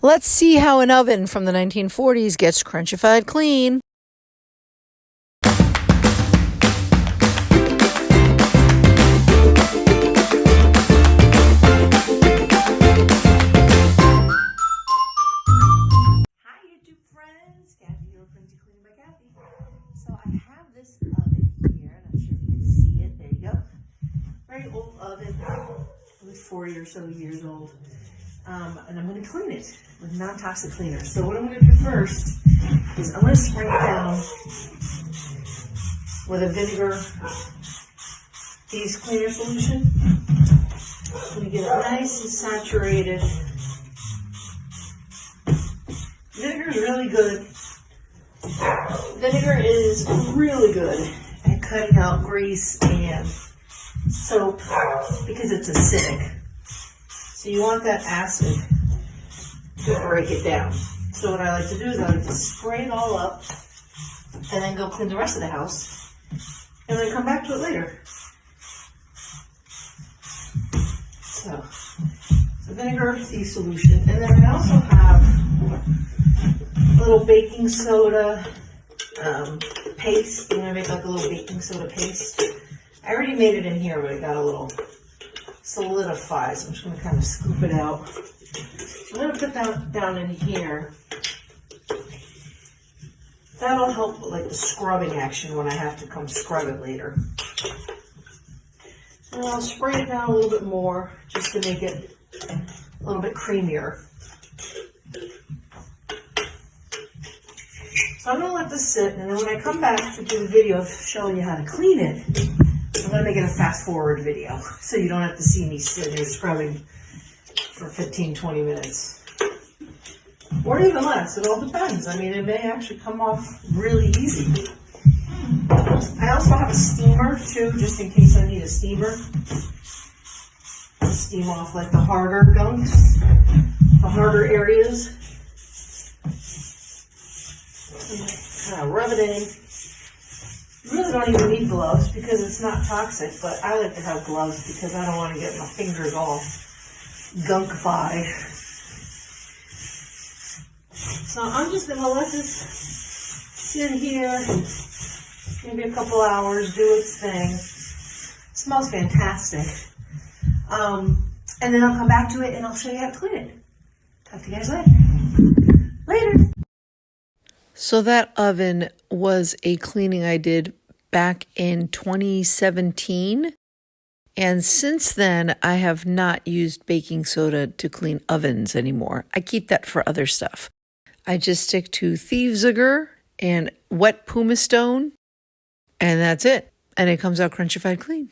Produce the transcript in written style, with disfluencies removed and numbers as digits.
Let's see how an oven from the 1940s gets crunchified clean. Hi YouTube friends, Kathy here, Cleaning by Kathy. So I have this oven here, not sure if you can see it, there you go. Very old oven, probably 40 or so years old. And I'm going to clean it with non-toxic cleaner. So what I'm going to do first is I'm going to spray it down with a vinegar cleaner solution. I'm going to get it nice and saturated. Vinegar is really good. Vinegar is really good at cutting out grease and soap because it's acidic. So you want that acid to break it down. So what I like to do is I like to spray it all up and then go clean the rest of the house and then come back to it later. So vinegar solution. And then I also have a little baking soda paste. I'm gonna make like a little baking soda paste. I already made it in here, but it got a little solidified, so I'm just gonna kind of scoop it out. I'm gonna put that down in here. That'll help with like the scrubbing action when I have to come scrub it later. And I'll spray it down a little bit more just to make it a little bit creamier. So I'm going to let this sit, and then when I come back to do the video of showing you how to clean it, I'm going to make it a fast forward video so you don't have to see me sitting there scrubbing for 15-20 minutes. Or even less, it all depends. I mean, it may actually come off really easy. I also have a steamer too, just in case I need a steamer. To steam off like the harder gunks, the harder areas. Kind of rub it in. You really don't even need gloves because it's not toxic, but I like to have gloves because I don't want to get my fingers all gunkified. So I'm just going to let this sit here, maybe a couple hours, do its thing. It smells fantastic. And then I'll come back to it and I'll show you how to clean it. Talk to you guys later. So that oven was a cleaning I did back in 2017. And since then, I have not used baking soda to clean ovens anymore. I keep that for other stuff. I just stick to thievesugar and wet pumice stone, and that's it. And it comes out crunchified clean.